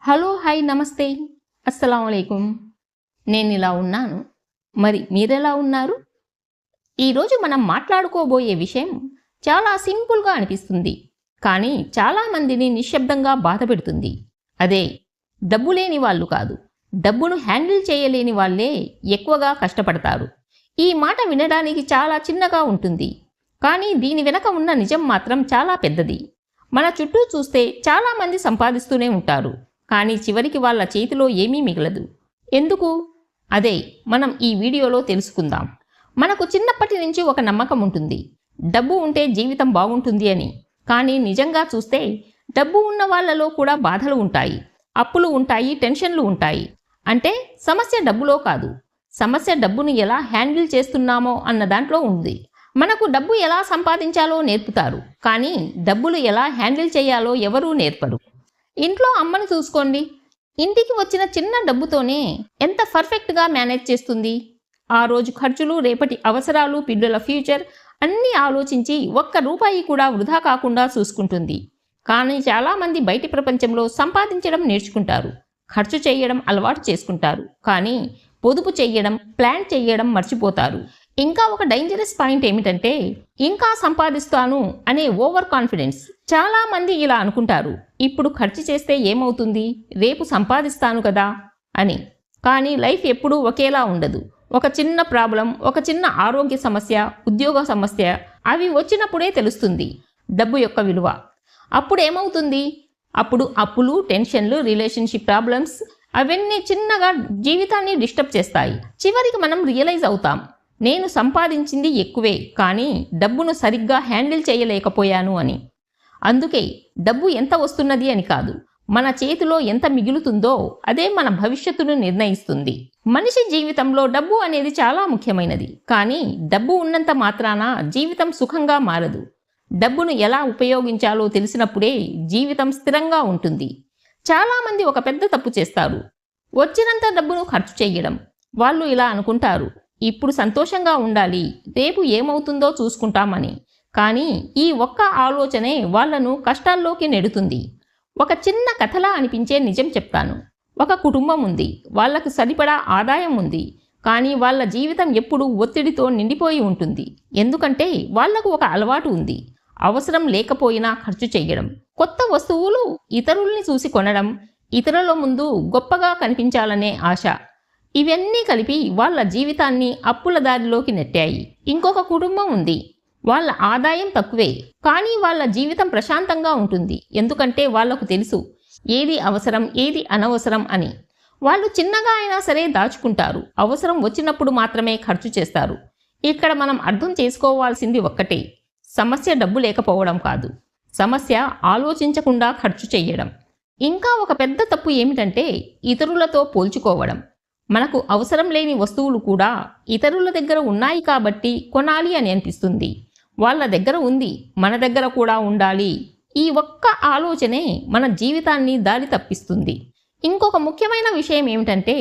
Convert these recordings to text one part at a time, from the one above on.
Hello hi నమస్తే అస్సలాముఅలైకుం. నేను ఇలా ఉన్నాను. మరి మీరెలా ఉన్నారు? ఈరోజు మనం మాట్లాడుకోబోయే విషయం చాలా సింపుల్గా అనిపిస్తుంది, కానీ చాలామందిని నిశ్శబ్దంగా బాధ పెడుతుంది. అదే డబ్బు లేని వాళ్ళు కాదు, డబ్బును హ్యాండిల్ చేయలేని వాళ్ళే ఎక్కువగా కష్టపడతారు. ఈ మాట వినడానికి చాలా చిన్నగా ఉంటుంది, కానీ దీని వెనక ఉన్న నిజం మాత్రం చాలా పెద్దది. మన చుట్టూ చూస్తే చాలామంది సంపాదిస్తూనే ఉంటారు, కానీ చివరికి వాళ్ళ చేతిలో ఏమీ మిగలదు. ఎందుకు? అదే మనం ఈ వీడియోలో తెలుసుకుందాం. మనకు చిన్నప్పటి నుంచి ఒక నమ్మకం ఉంటుంది, డబ్బు ఉంటే జీవితం బాగుంటుంది అని. కానీ నిజంగా చూస్తే డబ్బు ఉన్న వాళ్ళలో కూడా బాధలు ఉంటాయి, అప్పులు ఉంటాయి, టెన్షన్లు ఉంటాయి. అంటే సమస్య డబ్బులో కాదు, సమస్య డబ్బును ఎలా హ్యాండిల్ చేస్తున్నామో అన్న దాంట్లో ఉంది. మనకు డబ్బు ఎలా సంపాదించాలో నేర్పుతారు, కానీ డబ్బులు ఎలా హ్యాండిల్ చేయాలో ఎవరూ నేర్పరు. ఇంట్లో అమ్మను చూసుకోండి, ఇంటికి వచ్చిన చిన్న డబ్బుతోనే ఎంత పర్ఫెక్ట్గా మేనేజ్ చేస్తుంది. ఆ రోజు ఖర్చులు, రేపటి అవసరాలు, పిల్లల ఫ్యూచర్ అన్నీ ఆలోచించి ఒక్క రూపాయి కూడా వృధా కాకుండా చూసుకుంటుంది. కానీ చాలామంది బయటి ప్రపంచంలో సంపాదించడం నేర్చుకుంటారు, ఖర్చు చేయడం అలవాటు చేసుకుంటారు, కానీ పొదుపు చేయడం, ప్లాన్ చేయడం మర్చిపోతారు. ఇంకా ఒక డేంజరస్ పాయింట్ ఏమిటంటే, ఇంకా సంపాదిస్తాను అనే ఓవర్ కాన్ఫిడెన్స్. చాలామంది ఇలా అనుకుంటారు, ఇప్పుడు ఖర్చు చేస్తే ఏమవుతుంది, రేపు సంపాదిస్తాను కదా అని. కానీ లైఫ్ ఎప్పుడూ ఒకేలా ఉండదు. ఒక చిన్న ప్రాబ్లం, ఒక చిన్న ఆరోగ్య సమస్య, ఉద్యోగ సమస్య, అవి వచ్చినప్పుడే తెలుస్తుంది డబ్బు యొక్క విలువ. అప్పుడు ఏమవుతుంది? అప్పుడు అప్పులు, టెన్షన్లు, రిలేషన్షిప్ ప్రాబ్లమ్స్ అవన్నీ చిన్నగా జీవితాన్ని డిస్టర్బ్ చేస్తాయి. చివరికి మనం రియలైజ్ అవుతాం, నేను సంపాదించింది ఎక్కువే, కానీ డబ్బును సరిగ్గా హ్యాండిల్ చేయలేకపోయాను అని. అందుకే డబ్బు ఎంత వస్తున్నది అని కాదు, మన చేతిలో ఎంత మిగులుతుందో అదే మన భవిష్యత్తును నిర్ణయిస్తుంది. మనిషి జీవితంలో డబ్బు అనేది చాలా ముఖ్యమైనది, కానీ డబ్బు ఉన్నంత మాత్రాన జీవితం సుఖంగా మారదు. డబ్బును ఎలా ఉపయోగించాలో తెలిసినప్పుడే జీవితం స్థిరంగా ఉంటుంది. చాలామంది ఒక పెద్ద తప్పు చేస్తారు, వచ్చినంత డబ్బును ఖర్చు చేయడం. వాళ్ళు ఇలా అనుకుంటారు, ఇప్పుడు సంతోషంగా ఉండాలి, రేపు ఏమవుతుందో చూసుకుంటామని. కానీ ఈ ఒక్క ఆలోచనే వాళ్లను కష్టాల్లోకి నెడుతుంది. ఒక చిన్న కథలా అనిపించే నిజం చెప్తాను. ఒక కుటుంబం ఉంది, వాళ్లకు సరిపడా ఆదాయం ఉంది, కానీ వాళ్ళ జీవితం ఎప్పుడూ ఒత్తిడితో నిండిపోయి ఉంటుంది. ఎందుకంటే వాళ్లకు ఒక అలవాటు ఉంది, అవసరం లేకపోయినా ఖర్చు చేయడం. కొత్త వస్తువులు ఇతరుల్ని చూసి కొనడం, ఇతరుల ముందు గొప్పగా కనిపించాలనే ఆశ. ఇవన్నీ కలిపి వాళ్ళ జీవితాన్ని అప్పుల దారిలోకి నెట్టాయి. ఇంకొక కుటుంబం ఉంది, వాళ్ళ ఆదాయం తక్కువే, కానీ వాళ్ళ జీవితం ప్రశాంతంగా ఉంటుంది. ఎందుకంటే వాళ్లకు తెలుసు ఏది అవసరం, ఏది అనవసరం అని. వాళ్ళు చిన్నగా అయినా సరే దాచుకుంటారు, అవసరం వచ్చినప్పుడు మాత్రమే ఖర్చు చేస్తారు. ఇక్కడ మనం అర్థం చేసుకోవాల్సింది ఒక్కటే, సమస్య డబ్బు లేకపోవడం కాదు, సమస్య ఆలోచించకుండా ఖర్చు చేయడం. ఇంకా ఒక పెద్ద తప్పు ఏమిటంటే ఇతరులతో పోల్చుకోవడం. మనకు అవసరం లేని వస్తువులు కూడా ఇతరుల దగ్గర ఉన్నాయి కాబట్టి కొనాలి అని అనిపిస్తుంది. వాళ్ళ దగ్గర ఉంది, మన దగ్గర కూడా ఉండాలి. ఈ ఒక్క ఆలోచనే మన జీవితాన్ని దారి తప్పిస్తుంది. ఇంకొక ముఖ్యమైన విషయం ఏమిటంటే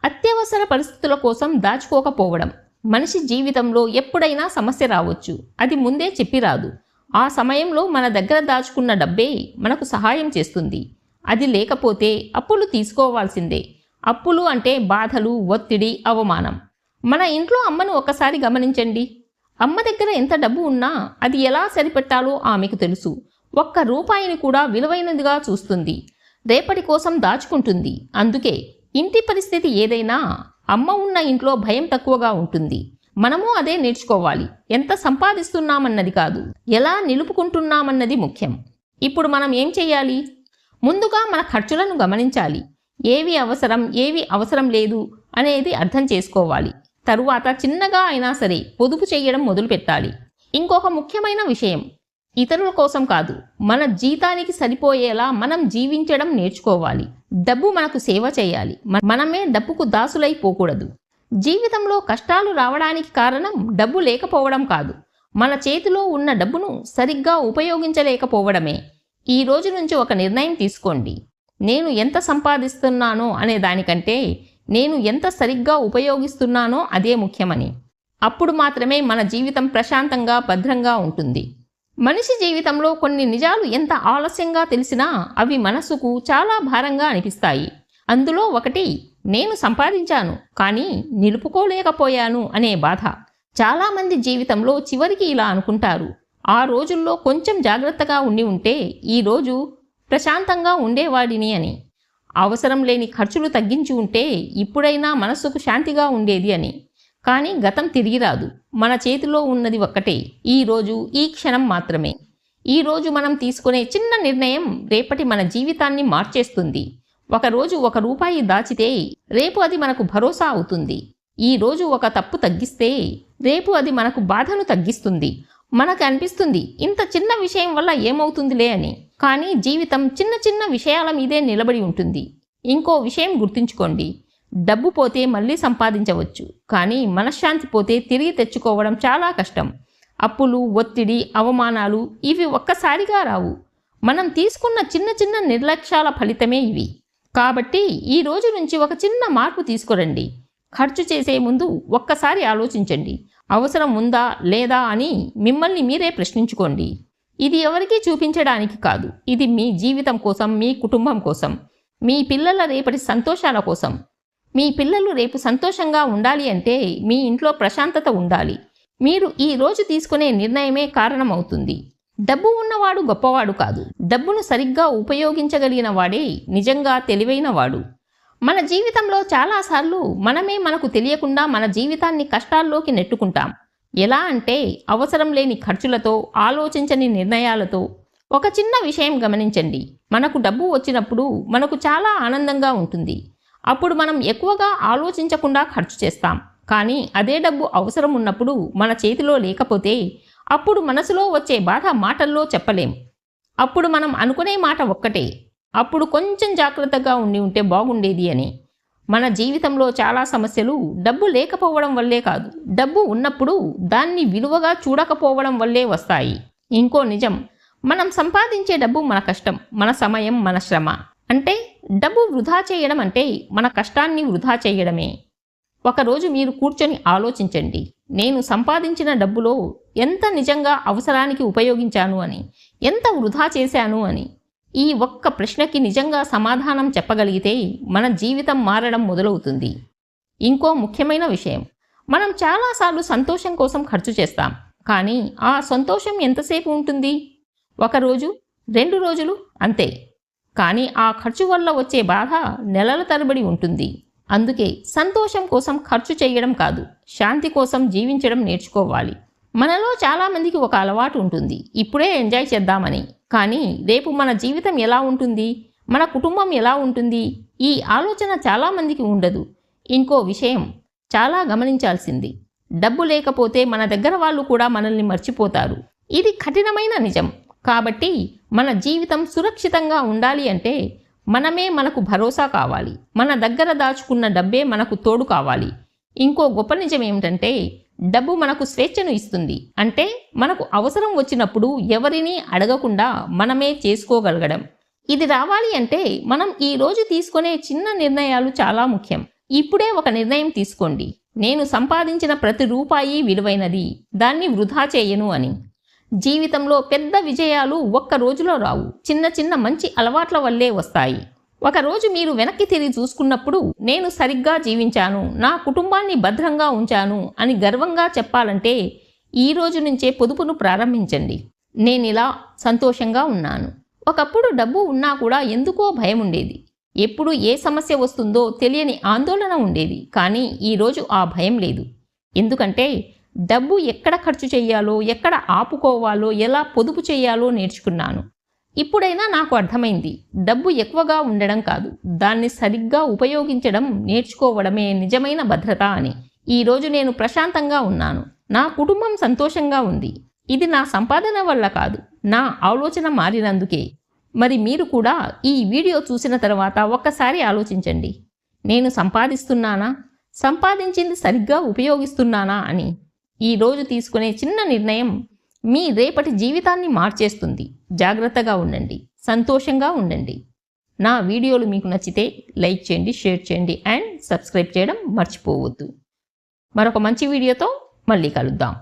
అత్యవసర పరిస్థితుల కోసం దాచుకోకపోవడం. మనిషి జీవితంలో ఎప్పుడైనా సమస్య రావచ్చు, అది ముందే చెప్పి రాదు. ఆ సమయంలో మన దగ్గర దాచుకున్న డబ్బే మనకు సహాయం చేస్తుంది. అది లేకపోతే అప్పులు తీసుకోవాల్సిందే. అప్పులు అంటే బాధలు, ఒత్తిడి, అవమానం. మన ఇంట్లో అమ్మను ఒక్కసారి గమనించండి. అమ్మ దగ్గర ఎంత డబ్బు ఉన్నా అది ఎలా సరిపెట్టాలో ఆమెకు తెలుసు. ఒక్క రూపాయిని కూడా విలువైనదిగా చూస్తుంది, రేపటి కోసం దాచుకుంటుంది. అందుకే ఇంటి పరిస్థితి ఏదైనా అమ్మ ఉన్న ఇంట్లో భయం తక్కువగా ఉంటుంది. మనము అదే నేర్చుకోవాలి. ఎంత సంపాదిస్తున్నామన్నది కాదు, ఎలా నిలుపుకుంటున్నామన్నది ముఖ్యం. ఇప్పుడు మనం ఏం చేయాలి? ముందుగా మన ఖర్చులను గమనించాలి. ఏవి అవసరం, ఏవి అవసరం లేదు అనేది అర్థం చేసుకోవాలి. తరువాత చిన్నగా అయినా సరే పొదుపు చేయడం మొదలుపెట్టాలి. ఇంకొక ముఖ్యమైన విషయం, ఇతరుల కోసం కాదు, మన జీతానికి సరిపోయేలా మనం జీవించడం నేర్చుకోవాలి. డబ్బు మనకు సేవ చేయాలి, మనమే డబ్బుకు దాసులైపోకూడదు. జీవితంలో కష్టాలు రావడానికి కారణం డబ్బు లేకపోవడం కాదు, మన చేతిలో ఉన్న డబ్బును సరిగ్గా ఉపయోగించలేకపోవడమే. ఈ రోజు నుంచి ఒక నిర్ణయం తీసుకోండి, నేను ఎంత సంపాదిస్తున్నానో అనే దానికంటే నేను ఎంత సరిగ్గా ఉపయోగిస్తున్నానో అదే ముఖ్యమని. అప్పుడు మాత్రమే మన జీవితం ప్రశాంతంగా, భద్రంగా ఉంటుంది. మనిషి జీవితంలో కొన్ని నిజాలు ఎంత ఆలస్యంగా తెలిసినా అవి మనసుకు చాలా భారంగా అనిపిస్తాయి. అందులో ఒకటి, నేను సంపాదించాను కానీ నిలుపుకోలేకపోయాను అనే బాధ. చాలామంది జీవితంలో చివరికి ఇలా అనుకుంటారు, ఆ రోజుల్లో కొంచెం జాగ్రత్తగా ఉంటే ఈరోజు ప్రశాంతంగా ఉండేవాడిని అని. అవసరం లేని ఖర్చులు తగ్గించి ఉంటే ఇప్పుడైనా మనస్సుకు శాంతిగా ఉండేది అని. కానీ గతం తిరిగి రాదు. మన చేతిలో ఉన్నది ఒక్కటే, ఈరోజు, ఈ క్షణం మాత్రమే. ఈరోజు మనం తీసుకునే చిన్న నిర్ణయం రేపటి మన జీవితాన్ని మార్చేస్తుంది. ఒకరోజు ₹1 దాచితే రేపు అది మనకు భరోసా అవుతుంది. ఈరోజు ఒక తప్పు తగ్గిస్తే రేపు అది మనకు బాధను తగ్గిస్తుంది. మనకు అనిపిస్తుంది ఇంత చిన్న విషయం వల్ల ఏమవుతుందిలే అని. కానీ జీవితం చిన్న చిన్న విషయాల మీదే నిలబడి ఉంటుంది. ఇంకో విషయం గుర్తుంచుకోండి, డబ్బు పోతే మళ్ళీ సంపాదించవచ్చు, కానీ మనశ్శాంతి పోతే తిరిగి తెచ్చుకోవడం చాలా కష్టం. అప్పులు, ఒత్తిడి, అవమానాలు ఇవి ఒక్కసారిగా రావు. మనం తీసుకున్న చిన్న చిన్న నిర్లక్ష్యాల ఫలితమే ఇవి. కాబట్టి ఈ రోజు నుంచి ఒక చిన్న మార్పు తీసుకురండి. ఖర్చు చేసే ముందు ఒక్కసారి ఆలోచించండి, అవసరం ఉందా లేదా అని మిమ్మల్ని మీరే ప్రశ్నించుకోండి. ఇది ఎవరికీ చూపించడానికి కాదు, ఇది మీ జీవితం కోసం, మీ కుటుంబం కోసం, మీ పిల్లల రేపటి సంతోషాల కోసం. మీ పిల్లలు రేపు సంతోషంగా ఉండాలి అంటే మీ ఇంట్లో ప్రశాంతత ఉండాలి. మీరు ఈ రోజు తీసుకునే నిర్ణయమే కారణమవుతుంది. డబ్బు ఉన్నవాడు గొప్పవాడు కాదు, డబ్బును సరిగ్గా ఉపయోగించగలిగిన వాడే నిజంగా తెలివైన వాడు. మన జీవితంలో చాలాసార్లు మనమే మనకు తెలియకుండా మన జీవితాన్ని కష్టాల్లోకి నెట్టుకుంటాం. ఎలా అంటే అవసరం లేని ఖర్చులతో, ఆలోచించని నిర్ణయాలతో. ఒక చిన్న విషయం గమనించండి, మనకు డబ్బు వచ్చినప్పుడు మనకు చాలా ఆనందంగా ఉంటుంది. అప్పుడు మనం ఎక్కువగా ఆలోచించకుండా ఖర్చు చేస్తాం. కానీ అదే డబ్బు అవసరం ఉన్నప్పుడు మన చేతిలో లేకపోతే అప్పుడు మనసులో వచ్చే బాధ మాటల్లో చెప్పలేం. అప్పుడు మనం అనుకునే మాట ఒక్కటే, అప్పుడు కొంచెం జాగ్రత్తగా ఉంటే బాగుండేది అని. మన జీవితంలో చాలా సమస్యలు డబ్బు లేకపోవడం వల్లే కాదు, డబ్బు ఉన్నప్పుడు దాన్ని విలువగా చూడకపోవడం వల్లే వస్తాయి. ఇంకో నిజం, మనం సంపాదించే డబ్బు మన కష్టం, మన సమయం, మన శ్రమ. అంటే డబ్బు వృధా చేయడం అంటే మన కష్టాన్ని వృధా చేయడమే. ఒకరోజు మీరు కూర్చొని ఆలోచించండి, నేను సంపాదించిన డబ్బులో ఎంత నిజంగా అవసరానికి ఉపయోగించాను అని, ఎంత వృధా చేశాను అని. ఈ ఒక్క ప్రశ్నకి నిజంగా సమాధానం చెప్పగలిగితే మన జీవితం మారడం మొదలవుతుంది. ఇంకో ముఖ్యమైన విషయం, మనం చాలాసార్లు సంతోషం కోసం ఖర్చు చేస్తాం. కానీ ఆ సంతోషం ఎంతసేపు ఉంటుంది? 1 రోజు, 2 రోజులు, అంతే. కానీ ఆ ఖర్చు వల్ల వచ్చే బాధ నెలల తరబడి ఉంటుంది. అందుకే సంతోషం కోసం ఖర్చు చేయడం కాదు, శాంతి కోసం జీవించడం నేర్చుకోవాలి. మనలో చాలామందికి ఒక అలవాటు ఉంటుంది, ఇప్పుడే ఎంజాయ్ చేద్దామని. కానీ రేపు మన జీవితం ఎలా ఉంటుంది, మన కుటుంబం ఎలా ఉంటుంది, ఈ ఆలోచన చాలామందికి ఉండదు. ఇంకో విషయం చాలా గమనించాల్సింది, డబ్బు లేకపోతే మన దగ్గర వాళ్ళు కూడా మనల్ని మర్చిపోతారు. ఇది కఠినమైన నిజం. కాబట్టి మన జీవితం సురక్షితంగా ఉండాలి అంటే మనమే మనకు భరోసా కావాలి. మన దగ్గర దాచుకున్న డబ్బే మనకు తోడు కావాలి. ఇంకో గొప్ప నిజం ఏమిటంటే డబ్బు మనకు స్వేచ్ఛను ఇస్తుంది. అంటే మనకు అవసరం వచ్చినప్పుడు ఎవరినీ అడగకుండా మనమే చేసుకోగలగడం. ఇది రావాలి అంటే మనం ఈ రోజు తీసుకునే చిన్న నిర్ణయాలు చాలా ముఖ్యం. ఇప్పుడే ఒక నిర్ణయం తీసుకోండి, నేను సంపాదించిన ప్రతి రూపాయి విలువైనది, దాన్ని వృధా చేయను అని. జీవితంలో పెద్ద విజయాలు ఒక్క రోజులో రావు, చిన్న చిన్న మంచి అలవాట్ల వల్లే వస్తాయి. ఒకరోజు మీరు వెనక్కి తిరిగి చూసుకున్నప్పుడు నేను సరిగ్గా జీవించాను, నా కుటుంబాన్ని భద్రంగా ఉంచాను అని గర్వంగా చెప్పాలంటే ఈ రోజు నుంచే పొదుపును ప్రారంభించండి. నేనిలా సంతోషంగా ఉన్నాను. ఒకప్పుడు డబ్బు ఉన్నా కూడా ఎందుకో భయం ఉండేది. ఎప్పుడు ఏ సమస్య వస్తుందో తెలియని ఆందోళన ఉండేది. కానీ ఈరోజు ఆ భయం లేదు. ఎందుకంటే డబ్బు ఎక్కడ ఖర్చు చేయాలో, ఎక్కడ ఆపుకోవాలో, ఎలా పొదుపు చేయాలో నేర్చుకున్నాను. ఇప్పుడైనా నాకు అర్థమైంది, డబ్బు ఎక్కువగా ఉండడం కాదు, దాన్ని సరిగ్గా ఉపయోగించడం నేర్చుకోవడమే నిజమైన భద్రత అని. ఈరోజు నేను ప్రశాంతంగా ఉన్నాను, నా కుటుంబం సంతోషంగా ఉంది. ఇది నా సంపాదన వల్ల కాదు, నా ఆలోచన మారినందుకే. మరి మీరు కూడా ఈ వీడియో చూసిన తర్వాత ఒక్కసారి ఆలోచించండి, నేను సంపాదిస్తున్నానా, సంపాదించింది సరిగ్గా ఉపయోగిస్తున్నానా అని. ఈరోజు తీసుకునే చిన్న నిర్ణయం మీ రేపటి జీవితాన్ని మార్చేస్తుంది. జాగ్రత్తగా ఉండండి, సంతోషంగా ఉండండి. నా వీడియోలు మీకు నచ్చితే లైక్ చేయండి, షేర్ చేయండి అండ్ సబ్స్క్రైబ్ చేయడం మర్చిపోవద్దు. మరొక మంచి వీడియోతో మళ్ళీ కలుద్దాం.